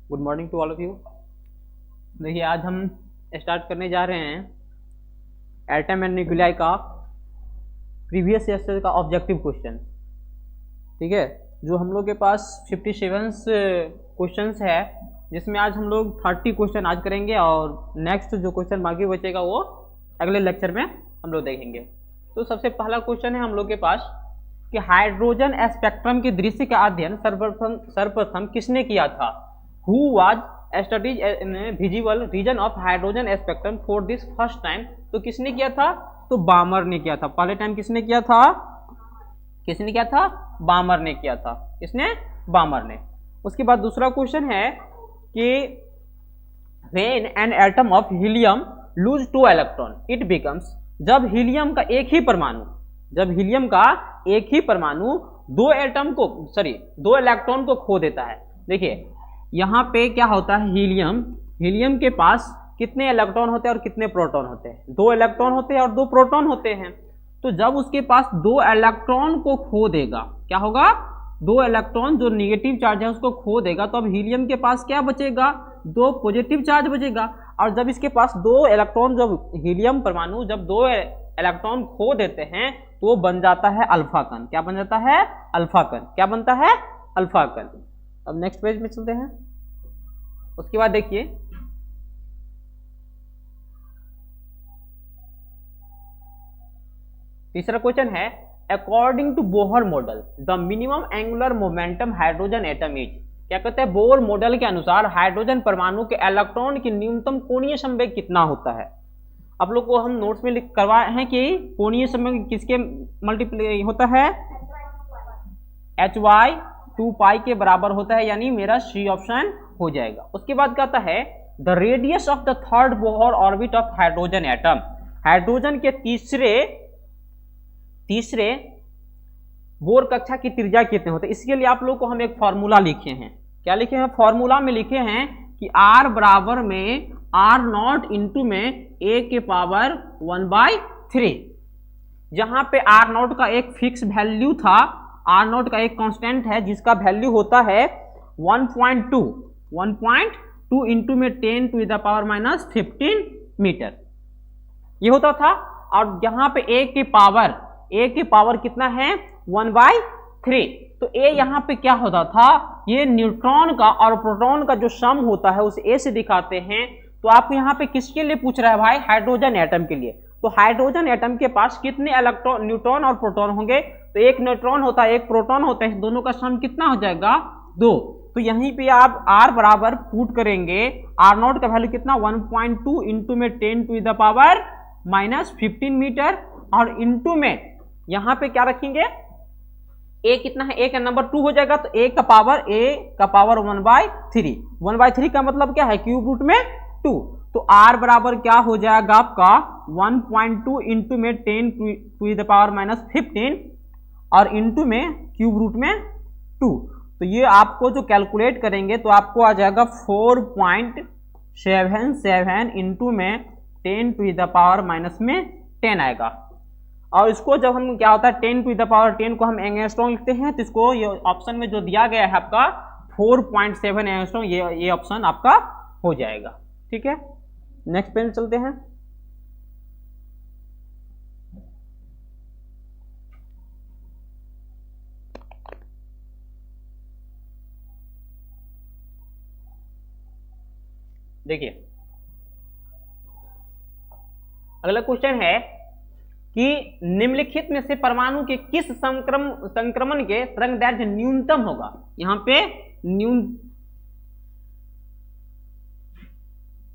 Good morning to all of you. देखिए आज हम स्टार्ट करने जा रहे हैं एटम एंड न्यूक्लियाई का प्रीवियस ईयर का ऑब्जेक्टिव क्वेश्चन। ठीक है, जो हम लोग के पास 57 क्वेश्चंस है, जिसमें आज हम लोग 30 क्वेश्चन आज करेंगे और नेक्स्ट जो क्वेश्चन बाकी बचेगा वो अगले लेक्चर में हम लोग देखेंगे। तो सबसे पहला क्वेश्चन है हम लोग के पास कि हाइड्रोजन स्पेक्ट्रम के दृश्य का अध्ययन सर्वप्रथम किसने किया था? Who was studied visible region of hydrogen spectrum for this first time? तो किसने किया था? तो बामर ने किया था। पहले टाइम किसने किया था? किसने किया था? बामर ने किया था। किसने? बामर ने। उसके बाद दूसरा क्वेश्चन है कि when an atom of helium lose 2 electron it becomes, जब हीलियम का एक ही परमाणु दो इलेक्ट्रॉन को खो देता है। देखिए यहाँ पे क्या होता है, हीलियम के पास कितने इलेक्ट्रॉन होते हैं और कितने प्रोटॉन होते हैं? 2 इलेक्ट्रॉन होते हैं और 2 प्रोटॉन होते हैं। तो जब उसके पास 2 इलेक्ट्रॉन को खो देगा, क्या होगा? 2 इलेक्ट्रॉन जो नेगेटिव चार्ज है उसको खो देगा, तो अब हीलियम के पास क्या बचेगा? 2 पॉजिटिव चार्ज बचेगा। और जब इसके पास 2 इलेक्ट्रॉन, जब हीलियम परमाणु जब 2 इलेक्ट्रॉन खो देते हैं तो वो बन जाता है अल्फा कण। क्या बन जाता है? अल्फा कण। क्या बनता है? अल्फा कण। अब नेक्स्ट पेज में चलते हैं। उसके बाद देखिए तीसरा क्वेश्चन है according to Bohr model the minimum angular momentum hydrogen atom is. क्या कहते हैं? बोहर मॉडल के अनुसार हाइड्रोजन परमाणु के इलेक्ट्रॉन की न्यूनतम कोणीय संवेग कितना होता है? आप लोग को हम नोट्स में लिख करवाए हैं कि कोणीय संवेग किसके मल्टीप्लाई होता है? HY 2 पाई के बराबर होता है, यानी मेरा सी ऑप्शन हो जाएगा। उसके बाद कहता है the radius of the third Bohr orbit of hydrogen atom. Hydrogen के तीसरे बोर कक्षा की त्रिज्या कितने होते हैं? इसके लिए आप लोग को हम एक फॉर्मूला लिखे हैं। क्या लिखे हैं? फॉर्मूला में लिखे हैं कि R बराबर में R0 इंटू में A के पावर 1/3। जहां पे R0 का एक फिक्स वैल्यू था, R0 का एक कांस्टेंट है जिसका वैल्यू होता है 1.2 इंटू में 10 टू द पावर -15 मीटर, ये होता था। और यहाँ पे A के पावर कितना है? 1/3। तो A यहाँ पे क्या होता था? ये न्यूट्रॉन का और प्रोटॉन का जो सम होता है उसे A से दिखाते हैं। तो आप यहाँ पे किसके लिए पूछ रहा है भाई? हाइड्रोजन एटम के लिए। तो हाइड्रोजन एटम के पास कितने इलेक्ट्रॉन, न्यूट्रॉन और प्रोटॉन होंगे? तो एक न्यूट्रॉन होता है, एक प्रोटॉन होता है, दोनों का सम कितना हो जाएगा? 2। तो यहीं पे आप R बराबर पुट करेंगे, R0 का वैल्यू कितना? 1.2 इंटू में 10 टू द पावर -15 मीटर, और इंटू में यहाँ पे क्या रखेंगे? A कितना है? A का नंबर 2 हो जाएगा, तो A का पावर 1/3। 1/3 का मतलब क्या है? क्यूब रूट में 2। तो R बराबर क्या हो जाएगा आपका? 1.2 इंटू में 10 टू द पावर -15 और इंटू में क्यूब रूट में 2। तो ये आपको जो कैलकुलेट करेंगे तो आपको आ जाएगा 4.77 इंटू में 10 टू द पावर -10 आएगा। और इसको जब हम क्या होता है 10 टू द पावर 10 को हम एंगस्ट्रॉम लिखते हैं, तो इसको ये ऑप्शन में जो दिया गया है आपका 4.7 एंगस्ट्रॉम, ये ऑप्शन आपका हो जाएगा। ठीक है, नेक्स्ट पेज चलते हैं। देखिए अगला क्वेश्चन है कि निम्नलिखित में से परमाणु के किस संक्रमण के तरंगदैर्घ्य न्यूनतम होगा? यहाँ पे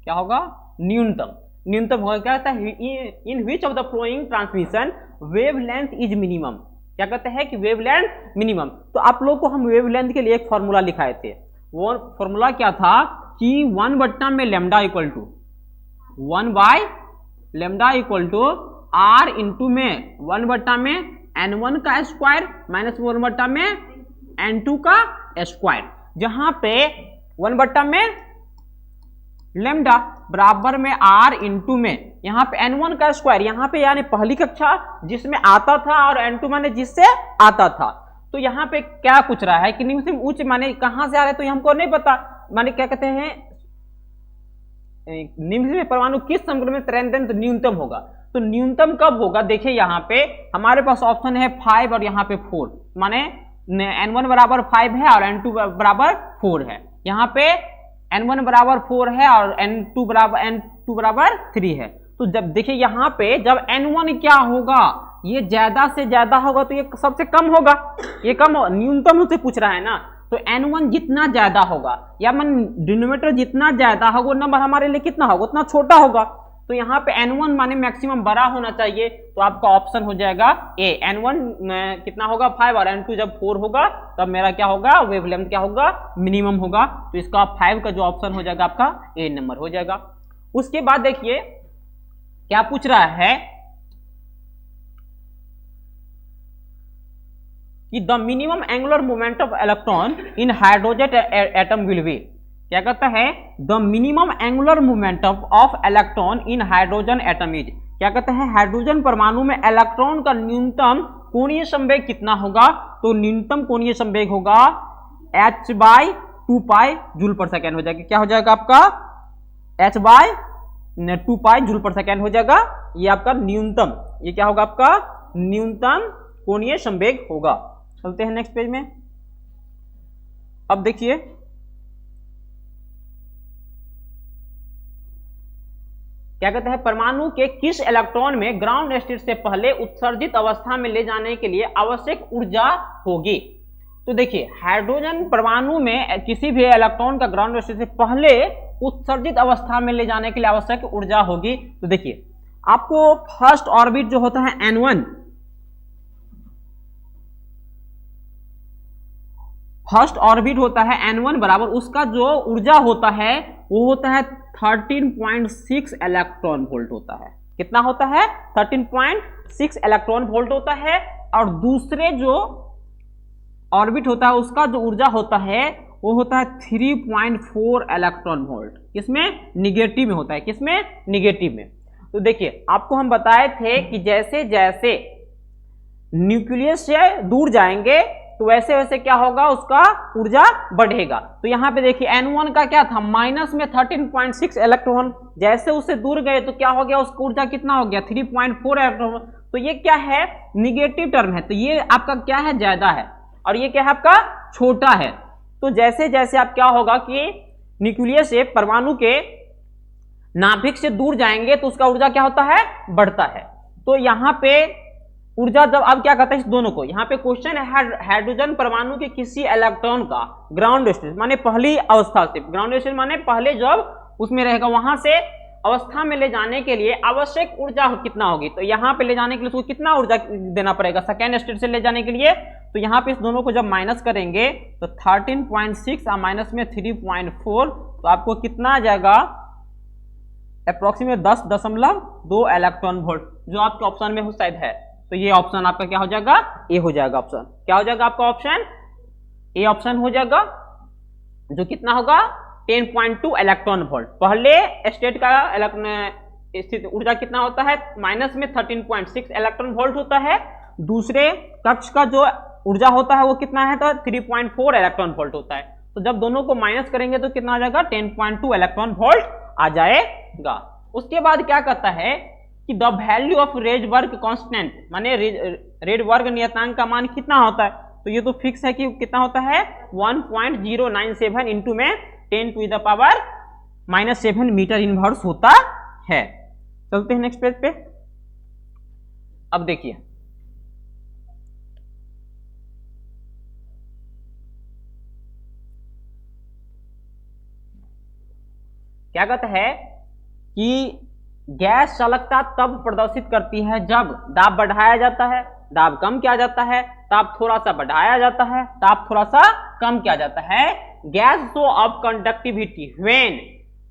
क्या होगा? न्यूनतम होगा। क्या कहता है? In which of the following transmission wavelength is minimum. क्या कहते हैं कि वेवलेंथ मिनिमम। तो आप लोग को हम वेवलेंथ के लिए एक फॉर्मूला लिखाए थे। वो फॉर्मूला क्या था कि 1 में lambda equal to 1/λ equal to R into में 1 में N1 का स्क्वायर माइनस 1 में N2 का स्क्वायर, जहां पे 1 में लैम्डा बराबर में R इंटू में यहाँ पे N1 का स्क्वायर, यहाँ पे यानी पहली कक्षा जिसमें आता था और N2 माने जिससे आता था। तो यहाँ पे क्या पूछ रहा है कि निम्न से उच्च माने कहाँ से आ रहे, तो हमको नहीं पता। माने क्या कहते हैं, निम्न में परमाणु किस समतुल्य में तरंगदैर्घ्य न्यूनतम होगा। तो न्यूनतम कब होगा, देखिए यहाँ पे हमारे पास ऑप्शन है 5 और यहाँ पे 4, माने n1 बराबर 5 है और n2 बराबर 4 है। यहाँ पे n1 बराबर 4 है और n2 बराबर 3 है। तो जब देखिए यहाँ पे जब n1 क्या होगा, ये ज्यादा से ज्यादा होगा तो ये सबसे कम होगा, ये कम न्यूनतम से पूछ रहा है ना। तो n1 जितना ज्यादा होगा या मन डिनोमिनेटर जितना ज्यादा होगा वो नंबर हमारे लिए कितना होगा, उतना छोटा होगा। तो यहाँ पे n1 माने मैक्सिमम बड़ा होना चाहिए, तो आपका ऑप्शन हो जाएगा ए। n1 कितना होगा 5 और n2 जब 4 होगा तब मेरा क्या होगा, वेवलेंथ क्या होगा, मिनिमम होगा। तो इसका 5 का जो ऑप्शन हो जाएगा आपका ए नंबर हो जाएगा। उसके बाद देखिए क्या पूछ रहा है कि the minimum angular moment of electron in hydrogen atom will be, क्या कहता है, the minimum angular moment of electron in hydrogen atom is, क्या कहते हैं, हाइड्रोजन परमाणु में इलेक्ट्रॉन का न्यूनतम कोणीय संवेग कितना होगा। तो न्यूनतम कोणीय संवेग होगा h/2π जूल पर सेकेंड हो जाएगा। क्या हो जाएगा आपका h/2π जूल पर सेकेंड हो जाएगा। ये आपका न्यूनतम, ये क्या होगा आपका न्यूनतम कोणीय संवेग होगा। चलते हैं नेक्स्ट पेज में। अब देखिए क्या कहते हैं, परमाणु के किस इलेक्ट्रॉन में ग्राउंड स्टेट से पहले उत्सर्जित अवस्था में ले जाने के लिए आवश्यक ऊर्जा होगी। तो देखिए हाइड्रोजन परमाणु में किसी भी इलेक्ट्रॉन का ग्राउंड स्टेट से पहले उत्सर्जित अवस्था में ले जाने के लिए आवश्यक ऊर्जा होगी। तो देखिए आपको फर्स्ट ऑर्बिट जो होता है n1, फर्स्ट ऑर्बिट होता है n1 बराबर, उसका जो ऊर्जा होता है वो होता है 13.6 इलेक्ट्रॉन वोल्ट होता है। कितना होता है 13.6 इलेक्ट्रॉन वोल्ट होता है। और दूसरे जो ऑर्बिट होता है उसका जो ऊर्जा होता है वो होता है 3.4 इलेक्ट्रॉन वोल्ट। किसमें, निगेटिव में होता है। किसमें, निगेटिव में। तो देखिए आपको हम बताए थे कि जैसे जैसे न्यूक्लियस से दूर जाएंगे तो वैसे वैसे क्या होगा, उसका ऊर्जा बढ़ेगा। तो यहाँ पे देखिए n1 का क्या था, माइनस में 13.6 इलेक्ट्रॉन, जैसे उससे दूर गए तो क्या हो गया, उसका ऊर्जा कितना हो गया 3.4 इलेक्ट्रॉन। तो ये क्या है, निगेटिव टर्म है। तो ये आपका क्या है, ज्यादा है, और ये क्या है आपका छोटा है। तो जैसे जैसे आप क्या होगा कि न्यूक्लियस से परमाणु के नाभिक से दूर जाएंगे तो उसका ऊर्जा क्या होता है, बढ़ता है। तो यहाँ पे ऊर्जा जब अब क्या कहता है इस दोनों को, यहाँ पे क्वेश्चन है हाइड्रोजन परमाणु के किसी इलेक्ट्रॉन का ग्राउंड स्टेट माने पहली अवस्था से, ग्राउंड स्टेट माने पहले जब उसमें रहेगा वहां से अवस्था में ले जाने के लिए आवश्यक ऊर्जा कितना होगी। तो यहाँ पे ले जाने के लिए उसको कितना ऊर्जा देना पड़ेगा सेकेंड स्टेट से ले जाने के लिए। तो यहाँ पे इस दोनों को जब माइनस करेंगे तो 13.6 और माइनस में 3.4, तो आपको कितना आ जाएगा, अप्रोक्सीमेट 10.2 इलेक्ट्रॉन वोल्ट, जो आपके ऑप्शन में शायद है। तो ये ऑप्शन आपका क्या हो जाएगा, ए हो जाएगा। ऑप्शन क्या हो जाएगा आपका, ऑप्शन ए ऑप्शन हो जाएगा, जो कितना होगा 10.2 इलेक्ट्रॉन वोल्ट। पहले स्टेट का स्थिति ऊर्जा कितना होता है, माइनस में 13.6 इलेक्ट्रॉन वोल्ट होता है। दूसरे कक्ष का जो ऊर्जा होता है वो कितना है, तो 3.4 इलेक्ट्रॉन वोल्ट होता है। तो जब दोनों को माइनस करेंगे तो कितना आ जाएगा, 10.2 इलेक्ट्रॉन वोल्ट आ जाएगा। उसके बाद क्या कहता है कि the value of Rydberg constant, माने रेडबर्ग नियतांक का मान कितना होता है। तो ये तो फिक्स है कि कितना होता है 1.097 इंटू में 10⁻⁻7 मीटर इनवर्स होता है। चलते हैं नेक्स्ट पेज पे। अब देखिए क्या कहता है कि गैस चालकता तब प्रदर्शित करती है जब दाब बढ़ाया जाता है, दाब कम किया जाता है, ताप थोड़ा सा बढ़ाया जाता है, ताप थोड़ा सा कम किया जाता है। Gas show off conductivity when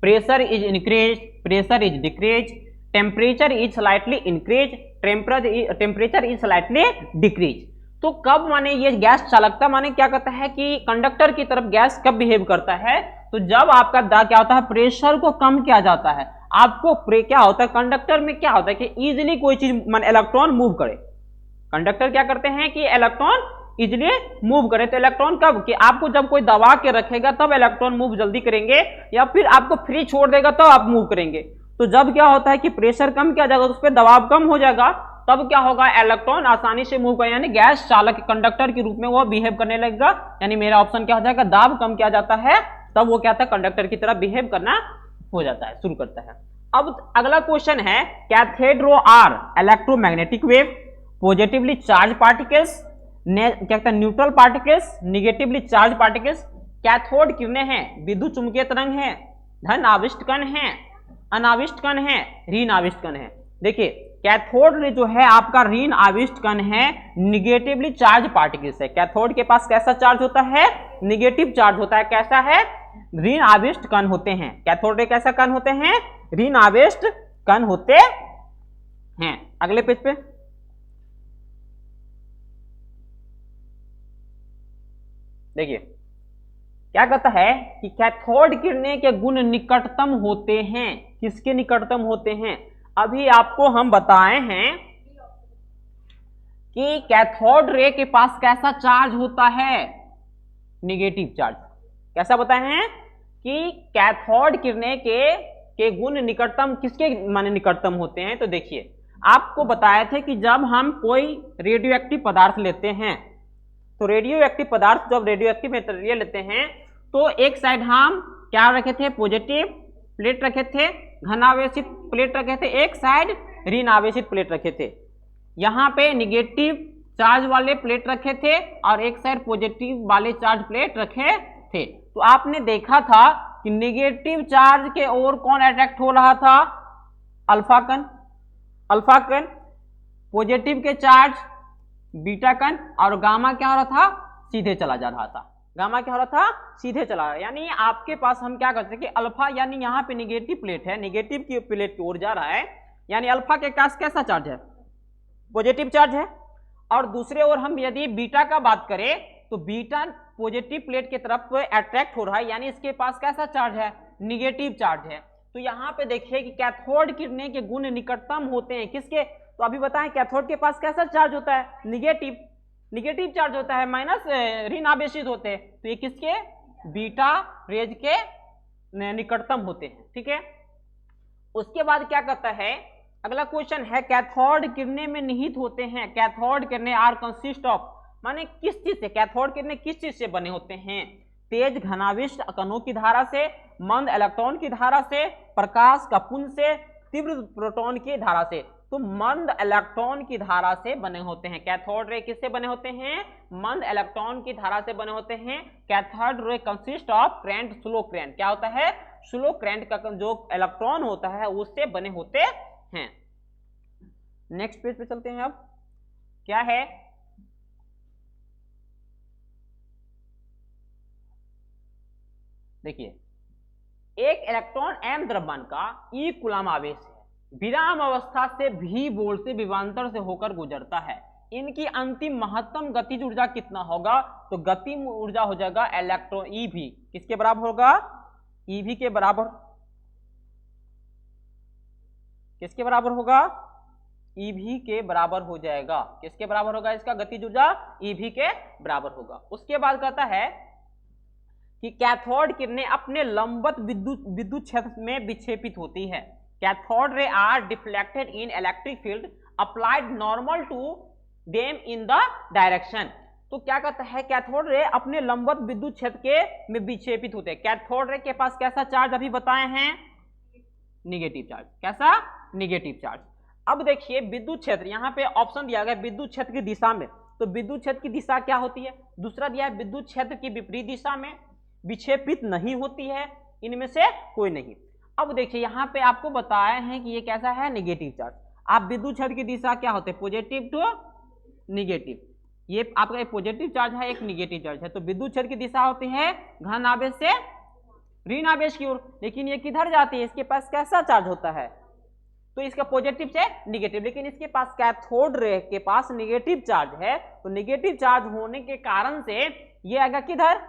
pressure is increase, pressure is decrease, temperature is slightly increase, temperature is slightly decrease. तो कब माने ये गैस चालकता माने क्या कहता है कि कंडक्टर की तरफ गैस कब बिहेव करता है, तो जब आपका क्या होता है प्रेशर को कम किया जाता है। आपको क्या होता है कंडक्टर में क्या होता है कि इजीली कोई चीज मान इलेक्ट्रॉन मूव करे। कंडक्टर क्या करते हैं कि इलेक्ट्रॉन इजिली मूव करे। तो इलेक्ट्रॉन कब कि आपको जब कोई दबा के रखेगा तब इलेक्ट्रॉन मूव जल्दी करेंगे, या फिर आपको फ्री छोड़ देगा तब आप मूव करेंगे। तो जब क्या होता है कि प्रेशर कम किया जाएगा, उस पर दबाव कम हो जाएगा, तब क्या होगा, इलेक्ट्रॉन आसानी से मूव करेगा, यानी गैस चालक कंडक्टर के रूप में वो बिहेव करने लगेगा। यानी मेरा ऑप्शन क्या हो जाएगा, दाब कम किया जाता है तब वो क्या था, कंडक्टर की तरह बिहेव करना हो जाता है, शुरू करता है। अब अगला क्वेश्चन है, cathode ray are electromagnetic wave, positively charge particles, क्या कहते हैं neutral particles, negatively charge particles. Cathode किरणें हैं, विद्युत चुंबकीय तरंग है, धन आविष्ट कण है, अनाविष्ट कण है, ऋण आविष्ट कण है। देखिए कैथोड जो है आपका ऋण आविष्ट कण है, निगेटिवली चार्ज पार्टिकल्स है। कैथोड के पास कैसा चार्ज होता है, निगेटिव चार्ज होता है। कैसा है, ऋण आविष्ट कण होते हैं। कैथोड के कैसा कण होते हैं, ऋण आविष्ट कण होते हैं। अगले पेज पे देखिए क्या कहता है कि कैथोड किरणें के गुण निकटतम होते हैं। किसके निकटतम होते हैं, अभी आपको हम बताए हैं कि कैथोड रे के पास कैसा चार्ज होता है, निगेटिव चार्ज। कैसा बताए हैं कि कैथोड किरणें के गुण निकटतम किसके माने निकटतम होते हैं। तो देखिए आपको बताए थे कि जब हम कोई रेडियो एक्टिव पदार्थ लेते हैं, तो रेडियो एक्टिव पदार्थ जब रेडियो एक्टिव मटेरियल लेते हैं तो एक साइड हम क्या रखे थे, पॉजिटिव प्लेट रखे थे, धनावेशित प्लेट रखे थे, एक साइड ऋण आवेशित प्लेट रखे थे। यहाँ पे निगेटिव चार्ज वाले प्लेट रखे थे और एक साइड पॉजिटिव वाले चार्ज प्लेट रखे थे। तो आपने देखा था कि निगेटिव चार्ज के ओर कौन अट्रैक्ट हो रहा था, अल्फा कण, अल्फा कण, पॉजिटिव के चार्ज बीटा कण, और गामा क्या हो रहा था, सीधे चला जा रहा था। गामा क्या हो रहा था, सीधे चला रहा है। यानी आपके पास हम क्या करते हैं कि अल्फा यानी यहाँ पे निगेटिव प्लेट है, निगेटिव की प्लेट की ओर जा रहा है, यानी अल्फा के पास कैसा चार्ज है, पॉजिटिव चार्ज है। और दूसरे ओर हम यदि बीटा का बात करें तो बीटा पॉजिटिव प्लेट की तरफ अट्रैक्ट हो रहा है, यानी इसके पास कैसा चार्ज है, निगेटिव चार्ज है। तो यहाँ पे देखिए कि कैथोड किरणें के गुण निकटतम होते हैं किसके, तो अभी बताएं कैथोड के पास कैसा चार्ज होता है, निगेटिव, निगेटिव चार्ज होता है, माइनस ऋण आवेशित होते हैं। तो ये किसके, बीटा रेज के निकटतम होते हैं। ठीक है, उसके बाद क्या कहता है, अगला क्वेश्चन है, कैथोड किरणें में निहित होते हैं। कैथोड किरणें आर कंसिस्ट ऑफ, माने किस चीज से, कैथोड किरणें किस चीज से बने होते हैं, तेज घनाविष्ट कणों की धारा से, मंद इलेक्ट्रॉन की धारा से, प्रकाश का पुंज से, तीव्र प्रोटॉन की धारा से। तो मंद इलेक्ट्रॉन की धारा से बने होते हैं। कैथोड रे किससे बने होते हैं, मंद इलेक्ट्रॉन की धारा से बने होते हैं। Cathode ray consist of current slow current, क्या होता है, स्लो करंट का जो इलेक्ट्रॉन होता है उससे बने होते हैं। नेक्स्ट पेज पे चलते हैं। अब क्या है, देखिए एक इलेक्ट्रॉन m द्रव्यमान का E कूलम आवेश है, विराम अवस्था से v वोल्ट से विभवांतर से होकर गुजरता है। इनकी अंतिम महत्तम गतिज ऊर्जा कितना होगा, तो गतिज ऊर्जा हो जाएगा इलेक्ट्रॉन ev, किसके बराबर होगा, ev के बराबर, किसके बराबर होगा, ev के बराबर हो जाएगा। किसके बराबर होगा, इसका गतिज ऊर्जा ev के बराबर होगा। उसके बाद कहता है कि कैथोड किरणें अपने लंबवत विद्युत क्षेत्र में विक्षेपित होती है। Cathode ray are deflected in electric field applied normal to them in the direction. तो क्या कहता है, कैथोड रे अपने लंबवत विद्युत क्षेत्र के में विक्षेपित होते हैं। कैथोड रे के पास कैसा चार्ज अभी बताए हैं, निगेटिव चार्ज। कैसा, निगेटिव चार्ज। अब देखिए विद्युत क्षेत्र, यहाँ पे ऑप्शन दिया गया विद्युत क्षेत्र की दिशा में, तो विद्युत क्षेत्र की दिशा क्या होती है, दूसरा दिया है विद्युत क्षेत्र की विपरीत दिशा में विक्षेपित नहीं होती है, इनमें से कोई नहीं। अब देखिए यहाँ पे आपको बताया है कि ये कैसा है, निगेटिव चार्ज। आप विद्युत क्षेत्र की दिशा क्या होते हैं, पॉजिटिव टू निगेटिव, ये आपका एक पॉजिटिव चार्ज है, एक निगेटिव चार्ज है। तो विद्युत क्षेत्र की दिशा होती है घन आवेश से ऋण आवेश की ओर, लेकिन ये किधर जाती है, इसके पास कैसा चार्ज होता है, तो इसका पॉजिटिव से निगेटिव, लेकिन इसके पास कैथोड रे के पास निगेटिव चार्ज है। तो निगेटिव चार्ज होने के कारण से ये आएगा किधर,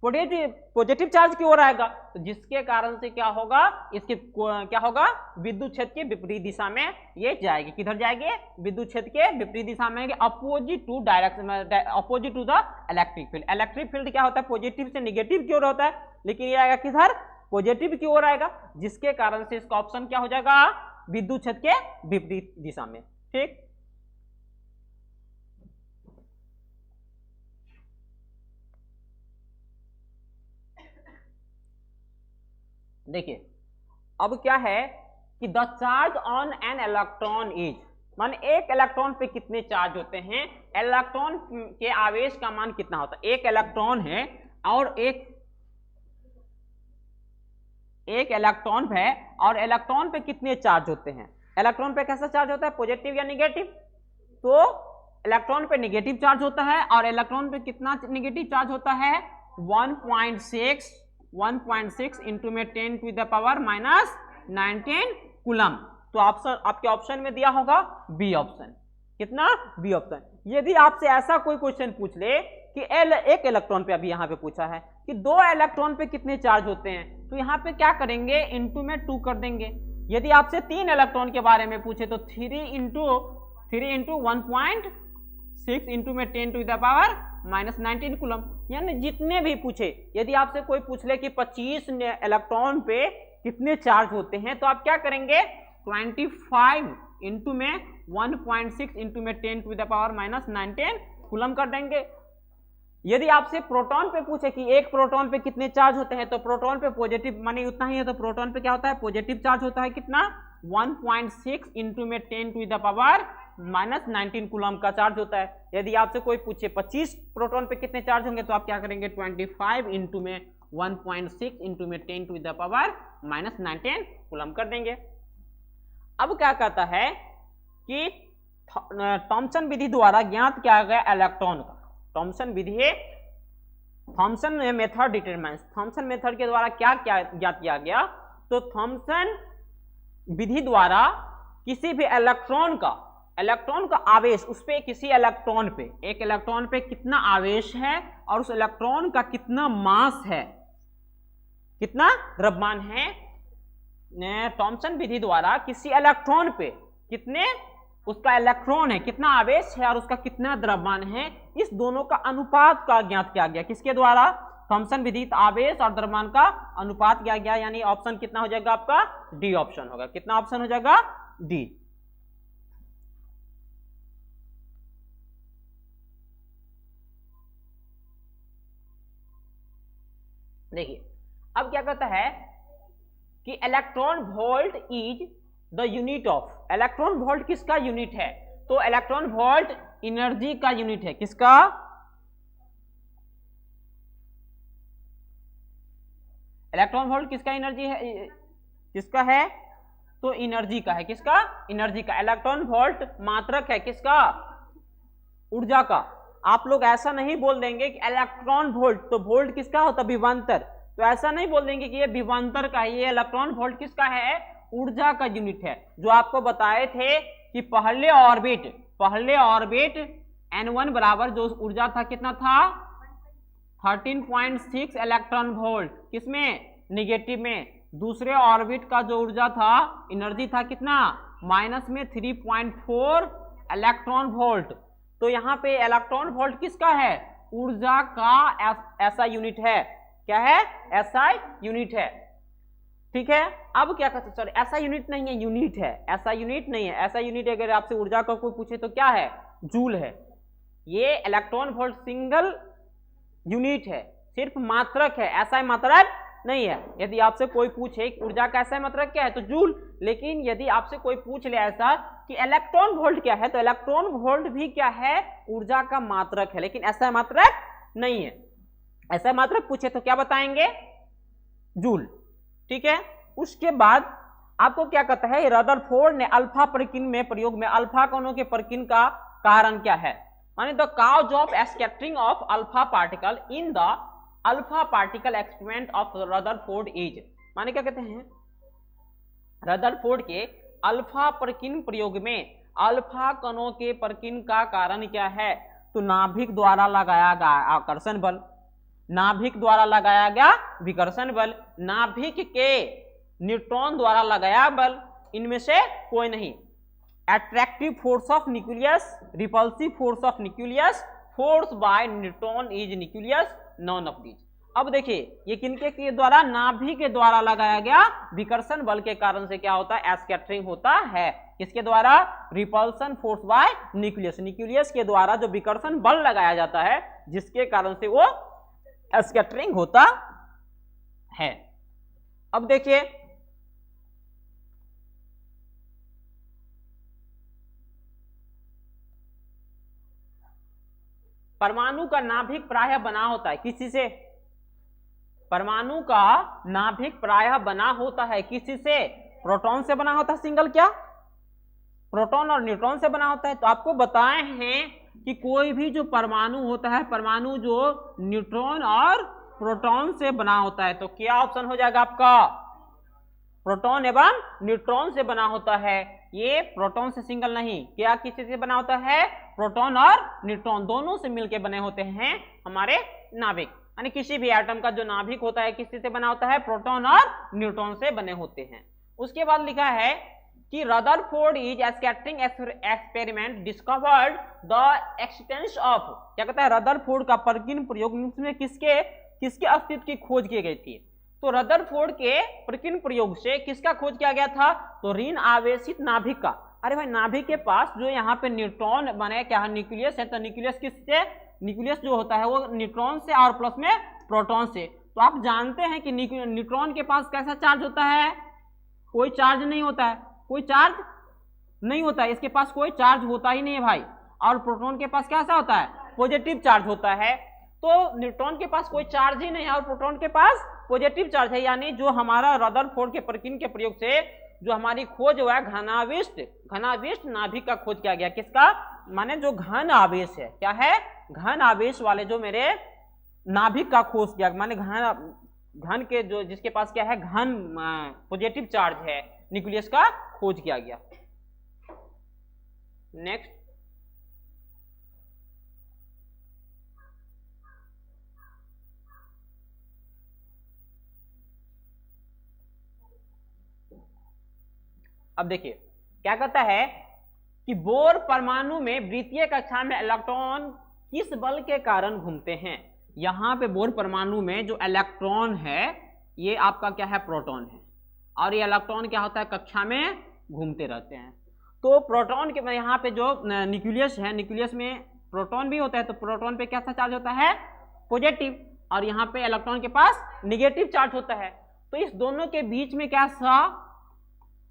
पॉजिटिव चार्ज की ओर आएगा, तो जिसके कारण से क्या होगा, इसके क्या होगा, विद्युत क्षेत्र के विपरीत दिशा में ये जाएगी। किधर जाएगी, विद्युत क्षेत्र के विपरीत दिशा में, opposite to direction, opposite to the electric field. Electric field क्या होता है, पॉजिटिव से निगेटिव की ओर होता है, लेकिन ये आएगा किधर, पॉजिटिव की ओर आएगा, जिसके कारण से इसका ऑप्शन क्या हो जाएगा, विद्युत क्षेत्र के विपरीत दिशा में। ठीक, देखिए अब क्या है कि the charge on an electron is, मान एक इलेक्ट्रॉन पे कितने चार्ज होते हैं, इलेक्ट्रॉन के आवेश का मान कितना होता है। एक इलेक्ट्रॉन है और एक इलेक्ट्रॉन है, और इलेक्ट्रॉन पे कितने चार्ज होते हैं, इलेक्ट्रॉन पे कैसा चार्ज होता है, पॉजिटिव या निगेटिव, तो इलेक्ट्रॉन पे निगेटिव चार्ज होता है, और इलेक्ट्रॉन पे कितना निगेटिव चार्ज होता है, 1.6 इंटू में 10 to the power minus 19 coulomb. तो आपके ऑप्शन में दिया होगा बी ऑप्शन, कितना, बी ऑप्शन। यदि आपसे ऐसा कोई क्वेश्चन पूछ ले कि एक इलेक्ट्रॉन पे, अभी यहाँ पे पूछा है कि 2 इलेक्ट्रॉन पे कितने चार्ज होते हैं, तो यहाँ पे क्या करेंगे, इंटू में 2 कर देंगे। यदि आपसे 3 इलेक्ट्रॉन के बारे में पूछे तो 3 इंटू 1.6 इंटू में 10 to the power minus 19 coulomb. यानी जितने भी पूछे, यदि आपसे कोई पूछ ले कि 25 इलेक्ट्रॉन पे कितने चार्ज होते हैं, तो आप क्या करेंगे, 25 इंटू में 1.6 इंटू में 10 to the power minus 19 coulomb कर देंगे। यदि आपसे प्रोटॉन पे पूछे कि एक प्रोटॉन पे कितने चार्ज होते हैं, तो प्रोटॉन पे पॉजिटिव माने उतना ही है, तो प्रोटॉन पे क्या होता है, पॉजिटिव चार्ज होता है, कितना, 1.6 इंटू में 10 to the power minus 19 coulomb का चार्ज होता है। यदि आपसे कोई पूछे 25 प्रोटॉन पे कितने चार्ज होंगे, तो आप क्या करेंगे, 25 इंटू में 1.6 इंटू में 10 to the power minus 19 coulomb कर देंगे। अब क्या कहता है कि थॉम्सन विधि द्वारा ज्ञात किया गया इलेक्ट्रॉन का, थॉम्सन विधि है, Thomson method determines, Thomson method के द्वारा क्या क्या ज्ञात किया गया, तो थॉम्सन विधि द्वारा किसी भी इलेक्ट्रॉन का आवेश, उस पे किसी इलेक्ट्रॉन पे, एक इलेक्ट्रॉन पे कितना आवेश है और उस इलेक्ट्रॉन का कितना मास है, कितना द्रव्यमान है, थॉम्सन विधि द्वारा किसी इलेक्ट्रॉन पे कितने, उसका इलेक्ट्रॉन है, कितना आवेश है और उसका कितना द्रव्यमान है, इस दोनों का अनुपात का ज्ञात किया गया। किसके द्वारा, थॉम्सन विधि, आवेश और द्रव्यमान का अनुपात किया गया। यानी ऑप्शन कितना हो जाएगा आपका, डी ऑप्शन होगा। कितना ऑप्शन हो जाएगा, डी। देखिए अब क्या कहता है कि electron volt is the unit of, electron volt किसका यूनिट है, तो इलेक्ट्रॉन वोल्ट एनर्जी का यूनिट है। किसका, इलेक्ट्रॉन वोल्ट किसका एनर्जी है, किसका है, तो एनर्जी का है। किसका, एनर्जी का। इलेक्ट्रॉन वोल्ट मात्रक है किसका, ऊर्जा का। आप लोग ऐसा नहीं बोल देंगे कि इलेक्ट्रॉन वोल्ट, तो वोल्ट किसका होता है, विभवांतर, तो ऐसा नहीं बोल देंगे कि ये विभवांतर का है। ये इलेक्ट्रॉन वोल्ट किसका है, ऊर्जा का यूनिट है। जो आपको बताए थे कि पहले ऑर्बिट n1 बराबर जो ऊर्जा था कितना था, 13.6 इलेक्ट्रॉन वोल्ट, किसमें, निगेटिव में। दूसरे ऑर्बिट का जो ऊर्जा था, एनर्जी था कितना, माइनस में 3.4 इलेक्ट्रॉन वोल्ट। तो यहाँ पे इलेक्ट्रॉन वोल्ट किसका है, ऊर्जा का ऐसा यूनिट है। क्या है, ऐसा यूनिट है। ठीक है। अब क्या कहते हैं, सॉरी ऐसा यूनिट नहीं है, यूनिट है, ऐसा यूनिट नहीं है। ऐसा यूनिट अगर आपसे ऊर्जा का कोई पूछे तो क्या है, जूल है। ये इलेक्ट्रॉन वोल्ट सिंगल यूनिट है, सिर्फ मात्रक है, ऐसा मात्रक नहीं है। यदि आपसे कोई पूछे ऊर्जा का ऐसा मात्रक क्या है, तो जूल। लेकिन यदि आपसे कोई पूछ ले ऐसा कि इलेक्ट्रॉन वोल्ट क्या है, तो इलेक्ट्रॉन वोल्ट भी क्या है, ऊर्जा का मात्रक है, लेकिन ऐसा मात्रक नहीं है। ऐसा मात्रक पूछे तो क्या बताएंगे, जूल। ठीक है। उसके बाद आपको क्या कहता है, रदरफोर्ड ने अल्फा परिकीन में प्रयोग में अल्फा कणों के परिकीन का कारण क्या है, माने the cause of scattering of alpha particle in the alpha particle experiment of Rutherford is, माने क्या कहते हैं, रदरफोर्ड के अल्फा परिकीन प्रयोग में अल्फा कणों के परिकीन का कारण क्या है, तो नाभिक द्वारा लगाया गया आकर्षण बल। नाभिक द्वारा लगाया गया विकर्षण बल, नाभिक के न्यूट्रॉन द्वारा लगाया बल, इनमें से कोई नहीं। Attractive force of nucleus, repulsive force of nucleus, force by neutron is nucleus, non of these. अब देखिए ये किनके के द्वारा, नाभिक के द्वारा लगाया गया विकर्षण बल के कारण से क्या होता है, स्कैटरिंग होता है। किसके द्वारा, repulsion force by nucleus, nucleus के द्वारा जो विकर्षण बल लगाया जाता है जिसके कारण से वो स्कैटरिंग होता है। अब देखिए परमाणु का नाभिक प्रायः बना होता है किसी से, परमाणु का नाभिक प्रायः बना होता है किसी से, प्रोटॉन से बना होता है। सिंगल क्या, प्रोटॉन और न्यूट्रॉन से बना होता है। तो आपको बताए हैं कि कोई भी जो परमाणु होता है, परमाणु जो न्यूट्रॉन और प्रोटॉन से बना होता है, तो क्या ऑप्शन हो जाएगा आपका, प्रोटॉन एवं न्यूट्रॉन से बना होता है। ये प्रोटॉन से सिंगल नहीं, क्या किसी से बना होता है, प्रोटॉन और न्यूट्रॉन दोनों से मिलकर बने होते हैं हमारे नाभिक। यानी किसी भी एटम का जो नाभिक होता है किसी से बना होता है, प्रोटॉन और न्यूट्रॉन से बने होते हैं। उसके बाद लिखा है कि Rutherford is scattering experiment discovered the expanse of, क्या कहता है, रदरफोर्ड का परकिन प्रयोग में किसके अस्तित्व की खोज की गई थी। तो रदरफोर्ड के परकिन प्रयोग से किसका खोज किया गया था, तो ऋण आवेशित नाभिक का। अरे भाई नाभिक के पास जो यहाँ पे न्यूट्रॉन बने, क्या है, न्यूक्लियस है, तो न्यूक्लियस किससे, न्यूक्लियस जो होता है वो न्यूट्रॉन से और प्लस में प्रोटॉन से। तो आप जानते हैं कि न्यूट्रॉन के पास कैसा चार्ज होता है, कोई चार्ज नहीं होता है, कोई चार्ज नहीं होता है, इसके पास कोई चार्ज होता ही नहीं है भाई। और प्रोटॉन के पास कैसा होता है, पॉजिटिव चार्ज होता है। तो न्यूट्रॉन के पास कोई चार्ज ही नहीं है और प्रोटॉन के पास पॉजिटिव चार्ज है। यानी जो हमारा रदरफोर्ड के परकिन के प्रयोग से जो हमारी खोज हुआ है घनाविष्ट नाभिक का खोज किया गया। किसका, माने जो घन आवेश है, क्या है, घन आवेश वाले जो मेरे नाभिक का खोज किया, माने घन के जो जिसके पास क्या है, घन पॉजिटिव चार्ज है, न्यूक्लियस का खोज किया गया। नेक्स्ट, अब देखिए क्या कहता है कि बोर परमाणु में वृत्तीय कक्षा में इलेक्ट्रॉन किस बल के कारण घूमते हैं। यहां पे बोर परमाणु में जो इलेक्ट्रॉन है ये आपका क्या है, प्रोटॉन है, और ये इलेक्ट्रॉन क्या होता है, कक्षा में घूमते रहते हैं। तो प्रोटॉन के यहाँ पे जो न्यूक्लियस है, न्यूक्लियस में प्रोटॉन भी होता है, तो प्रोटॉन पे कैसा चार्ज होता है, पॉजिटिव, और यहाँ पे इलेक्ट्रॉन के पास निगेटिव चार्ज होता है। तो इस दोनों के बीच में क्या सा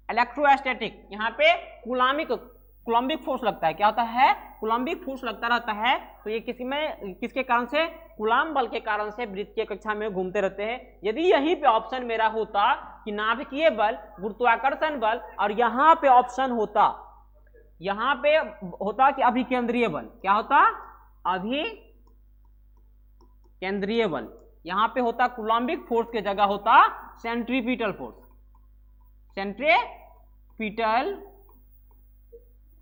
इलेक्ट्रोस्टैटिक, यहाँ पे कूलम्बिक फोर्स लगता है। क्या होता है, कूलम्बिक फोर्स लगता रहता है। तो ये किसके कारण से, कूलम्ब बल के कारण से वृत्तीय कक्षा में घूमते रहते हैं। यदि यहीं पे ऑप्शन मेरा होता कि नाभिकीय बल, गुरुत्वाकर्षण बल, और यहाँ पे ऑप्शन होता, यहाँ पे होता कि अभिकेंद्रीय बल, क्या होता, अभिकेंद्रीय बल, यहाँ पे होता कूलम्बिक फोर्स के जगह होता सेंट्रीपिटल फोर्स, सेंट्रीपिटल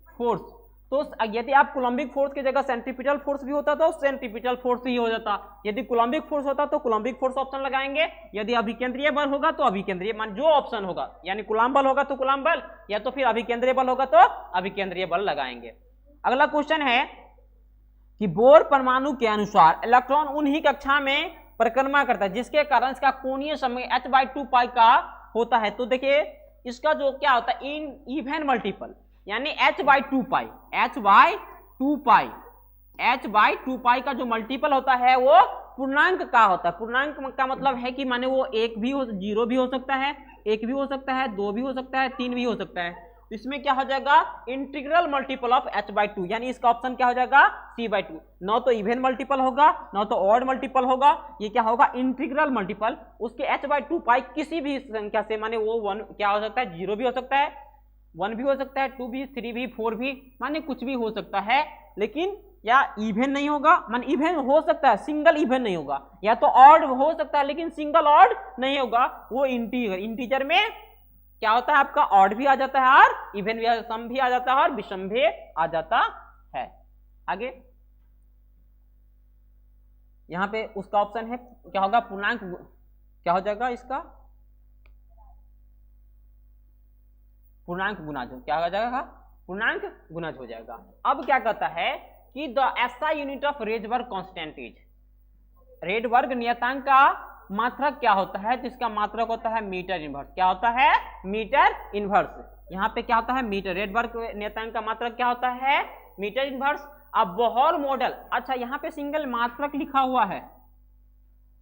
फोर्स। तो यदि आप कूलम्बिक फोर्स की जगह सेंट्रीपिटल फोर्स भी होता तो सेंट्रीपिटल फोर्स ही हो जाता। यदि कूलम्बिक फोर्स होता तो कूलम्बिक फोर्स ऑप्शन लगाएंगे, यदि अभिकेंद्रीय बल होगा तो अभिकेंद्रीय, मान जो ऑप्शन होगा, यानी कूलम्ब बल होगा तो कूलम्ब बल, या तो फिर अभिकेंद्रीय बल होगा तो अभिकेंद्रीय बल लगाएंगे। अगला क्वेश्चन है कि बोर परमाणु के अनुसार इलेक्ट्रॉन उन्हीं कक्षा में परिक्रमा करता है जिसके कारण इसका कोणीय समय h/2 पाई का होता है। तो देखिए इसका जो क्या होता है, इवन मल्टीपल, यानी h/2 पाई, h/2 पाई का जो मल्टीपल होता है वो पूर्णांक का होता है। पूर्णांक का मतलब है कि माने वो 1 भी हो, 0 भी हो सकता है, 1 भी हो सकता है, 2 भी हो सकता है, 3 भी हो सकता है। तो इसमें क्या हो जाएगा, इंटीग्रल मल्टीपल ऑफ h/2, यानी इसका ऑप्शन क्या हो जाएगा, c/2। न तो इवन मल्टीपल होगा न तो ऑड मल्टीपल होगा, ये क्या होगा, इंटीग्रल मल्टीपल। उसके h/2 पाई किसी भी संख्या से, माने वो 1 क्या हो सकता है, 0 भी हो सकता है, 1 भी हो सकता है, 2 भी, 3 भी, 4 भी, माने कुछ भी हो सकता है, लेकिन या इवन नहीं होगा, मान इवन हो सकता है, सिंगल इवन नहीं होगा, या तो ऑड हो सकता है लेकिन सिंगल ऑड नहीं होगा। वो इंटीजर में क्या होता है आपका, ऑड भी आ जाता है और इवन भी, सम भी आ जाता है और विषम भी आ जाता है। आगे यहाँ पे उसका ऑप्शन है क्या होगा, पूर्णांक, क्या हो जाएगा इसका, पूर्णांक गुणज, क्या हो जाएगा, पूर्णांक गुणज हो जाएगा। अब क्या कहता है कि the SI unit of Rydberg constant is, Rydberg नियतांक का मात्रक क्या होता है, तो इसका मात्रक होता है मीटर इनवर्स, क्या होता है, मीटर इनवर्स। यहाँ पे क्या होता है, मीटर, रेडबर्ग नियतांक का मात्रक क्या होता है, मीटर इनवर्स। अब बोहर मॉडल, अच्छा यहाँ पे सिंगल मात्रक लिखा हुआ है,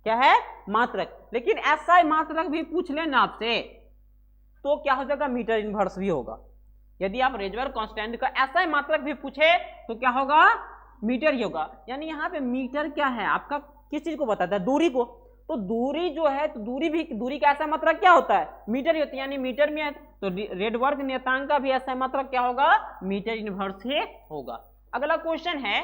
क्या है, मात्रक, लेकिन ऐसा मात्रक भी पूछ लेना आपसे तो क्या हो जाएगा, मीटर इनवर्स भी होगा। यदि आप रेजबर्ग कांस्टेंट का ऐसा मात्रक भी पूछे तो क्या होगा, मीटर ही होगा। यानी यहाँ पे मीटर क्या है आपका, किस चीज को बताता है, दूरी को, तो दूरी जो है, तो दूरी भी, दूरी का ऐसा मात्रक क्या होता है, मीटर ही होती है, यानी मीटर में है, तो रेडबर्ग नियतांक का भी ऐसा मात्रक क्या होगा, मीटर इनवर्स ही होगा। अगला क्वेश्चन है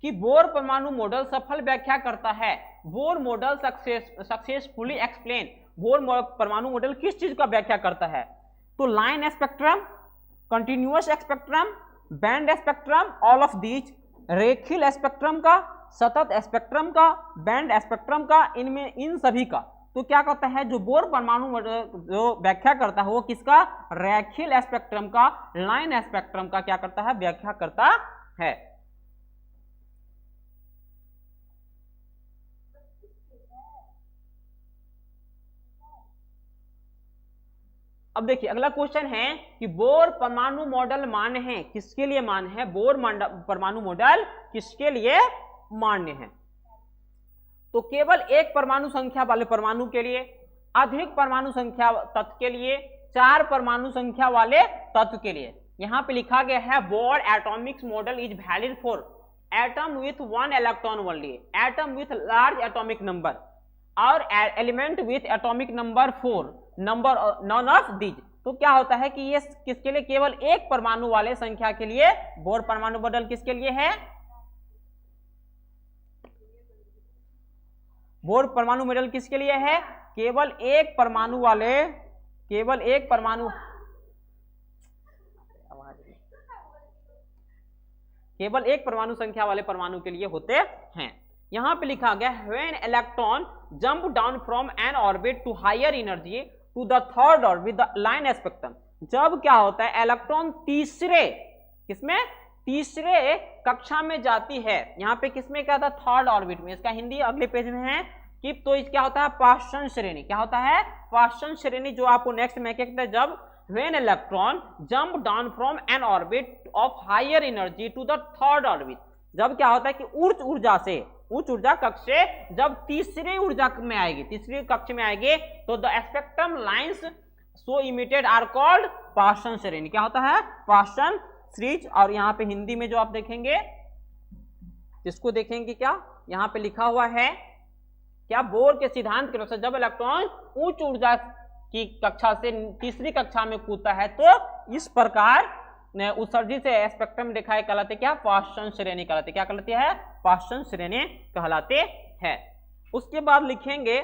कि बोर परमाणु मॉडल सफल व्याख्या करता है, Bohr model successfully explain, bore परमाणु मॉडल किस चीज का व्याख्या करता है, तो line spectrum, continuous spectrum, band spectrum, all of these, रेखीय स्पेक्ट्रम का, सतत स्पेक्ट्रम का, बैंड स्पेक्ट्रम का, इनमें इन सभी का। तो क्या कहता है, जो बोर परमाणु मॉडल जो व्याख्या करता है वो किसका, रेखीय स्पेक्ट्रम का, लाइन स्पेक्ट्रम का क्या करता है, व्याख्या करता है। अब देखिए अगला क्वेश्चन है कि बोर परमाणु मॉडल मान्य है, किसके लिए मान्य है, बोर परमाणु मॉडल किसके लिए मान्य है, तो केवल एक परमाणु संख्या वाले परमाणु के लिए, अधिक परमाणु संख्या तत्व के लिए, 4 परमाणु संख्या वाले तत्व के लिए। यहां पे लिखा गया है Bohr atomic model is valid for atom with 1 electron only, atom with large atomic number और element with atomic number 4, number none of these. तो क्या होता है कि ये किसके लिए, केवल एक परमाणु वाले संख्या के लिए बोर परमाणु मॉडल किसके लिए है, बोर परमाणु मॉडल किसके लिए है, केवल एक परमाणु वाले, केवल एक परमाणु, केवल एक परमाणु संख्या वाले परमाणु के लिए होते हैं। यहां पे लिखा गया when electron jump down from N orbit to higher energy to the third orbit with the line spectrum, जब क्या होता है इलेक्ट्रॉन तीसरे, किसमें, तीसरे कक्षा में जाती है, यहाँ पे किसमें क्या था, थर्ड ऑर्बिट में, इसका हिंदी अगले पेज में है कि, तो इस क्या होता है, पाषाण श्रेणी, क्या होता है, पाषाण श्रेणी, जो आपको नेक्स्ट में क्या कहता है, जब when electron jump down from an orbit of higher energy to the third orbit, जब क्या होता है कि उच्च ऊर्जा से, उच्च ऊर्जा कक्ष से जब तीसरी ऊर्जा में आएगी, तीसरी कक्ष में आएगी, तो the spectrum lines so emitted are called पाषाण श्रेणी, क्या होता है, पाषाण श्रेणी। और यहाँ पे हिंदी में जो आप देखेंगे, इसको देखेंगे क्या, यहाँ पे लिखा हुआ है क्या, बोर के सिद्धांत के अनुसार जब इलेक्ट्रॉन उच्च ऊर्जा की कक्षा से तीसरी कक्षा में कूदता है तो इस प्रकार उत्सर्जित से स्पेक्ट्रम दिखाई कहलाते क्या, पाषाण श्रेणी कहलाते, क्या कहलाती है, पाषाण श्रेणी कहलाते हैं। उसके बाद लिखेंगे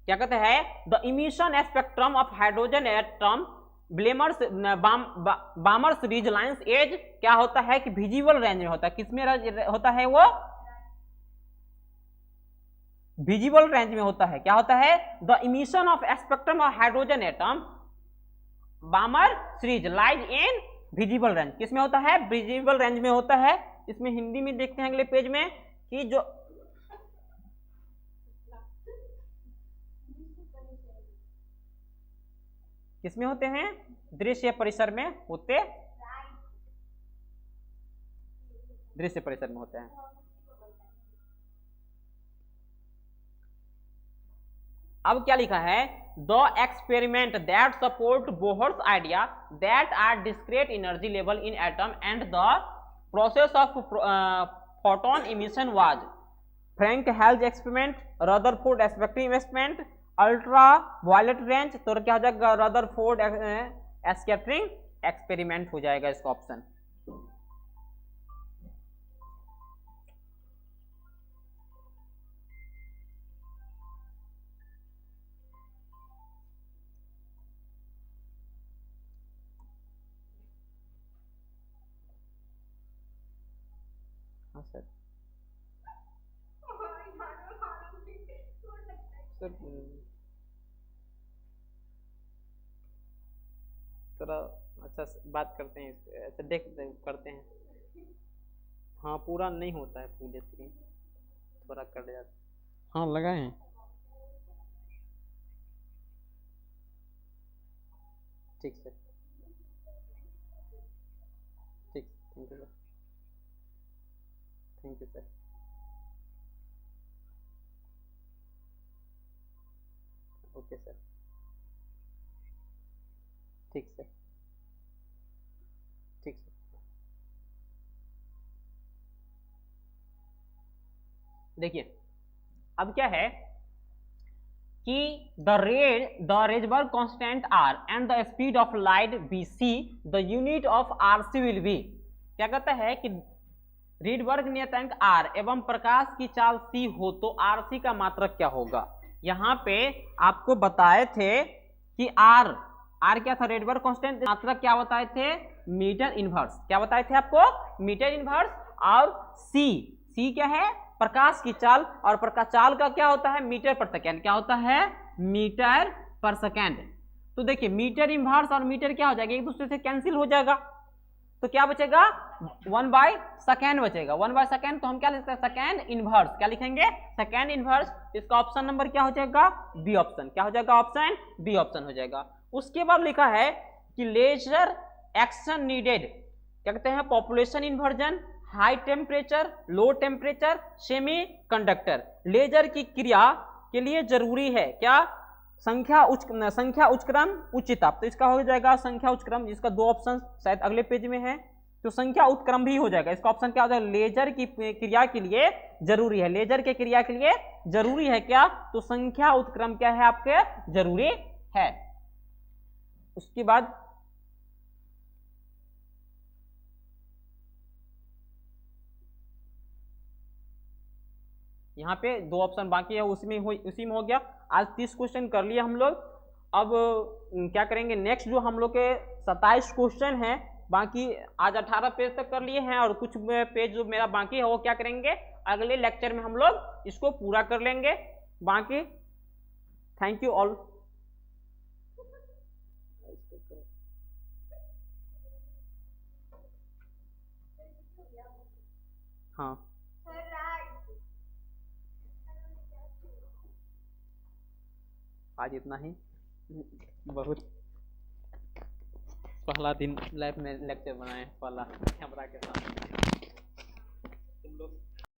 क्या कहते हैं, the emission spectrum of hydrogen atom Balmer's Balmer's series lines as, क्या होता है कि विजिबल रेंज में होता है, किसमें होता है वो, विजिबल रेंज में होता है, क्या होता है, the emission of spectrum of hydrogen atom बामर series lies in visible range, किसमें होता है, विजिबल रेंज में होता है। इसमें हिंदी में देखते हैं अगले पेज में कि जो किसमें होते हैं, दृश्य परिसर में होते, दृश्य परिसर में होते हैं। अब क्या लिखा है, the experiment that support Bohr's idea that are discrete energy level in atom and the process of photon emission was Franck Hertz experiment, Rutherford spectrum experiment, ultraviolet range, तो क्या हो जाएगा, रदरफोर्ड स्कैटरिंग एक्सपेरिमेंट हो जाएगा इसका option. Sir sir थोड़ा अच्छा बात करते हैं इस पे, अच्छा देख करते हैं। हाँ पूरा नहीं होता है फुल स्क्रीन, थोड़ा कट जाता है। हाँ लगाए हैं। ठीक सर, ठीक, thank you sir, thank you sir. Okay sir, ठीक सर, ठीक सर। देखिए अब क्या है कि the Rydberg constant R and the speed of light be C, the unit of R C will be. क्या कहता है कि रीडबर्ग नियतांक आर एवं प्रकाश की चाल सी हो तो आर सी का मात्रक क्या होगा। यहाँ पे आपको बताए थे कि आर क्या था, रीडबर्ग कांस्टेंट, मात्रक क्या बताए थे, मीटर इनवर्स। क्या बताए थे आपको, मीटर इनवर्स। और सी क्या है, प्रकाश की चाल, और प्रकाश चाल का क्या होता है, मीटर पर सेकेंड। क्या होता है, मीटर पर सेकेंड। तो देखिए मीटर इनवर्स और मीटर क्या हो जाएगा, एक दूसरे से कैंसिल हो जाएगा, तो क्या बचेगा, 1/सेकेंड बचेगा। 1/सेकेंड तो हम क्या लिखते हैं, सेकेंड इनवर्स। क्या लिखेंगे, सेकेंड इनवर्स। इसका ऑप्शन नंबर क्या हो जाएगा, बी ऑप्शन। क्या हो जाएगा, ऑप्शन बी ऑप्शन हो जाएगा। उसके बाद लिखा है कि लेजर एक्शन नीडेड, क्या कहते हैं, population inversion, high temperature, low temperature, semiconductor. Laser की क्रिया के लिए जरूरी है क्या, संख्या उच्चक्रम उच्चताप। तो इसका हो जाएगा संख्या उच्चक्रम, जिसका दो ऑप्शन शायद अगले पेज में है, तो संख्या उत्क्रम भी हो जाएगा। इसका ऑप्शन क्या हो जाएगा, लेजर की क्रिया के लिए जरूरी है, लेजर के क्रिया के लिए जरूरी है क्या, तो संख्या उत्क्रम क्या है आपके, जरूरी है। उसके बाद यहाँ पे दो ऑप्शन बाकी है, उसी में हो गया। आज 30 क्वेश्चन कर लिए हम लोग। अब क्या करेंगे, नेक्स्ट जो हम लोग के 27 क्वेश्चन है, बाकी आज 18 पेज तक कर लिए हैं, और कुछ पेज जो मेरा बाकी है वो क्या करेंगे, अगले लेक्चर में हम लोग इसको पूरा कर लेंगे। बाकी थैंक यू ऑल। हाँ आज इतना ही, बहुत पहला दिन लैब में लेक्चर बनाए, पहला कैमरा के साथ तुम लोग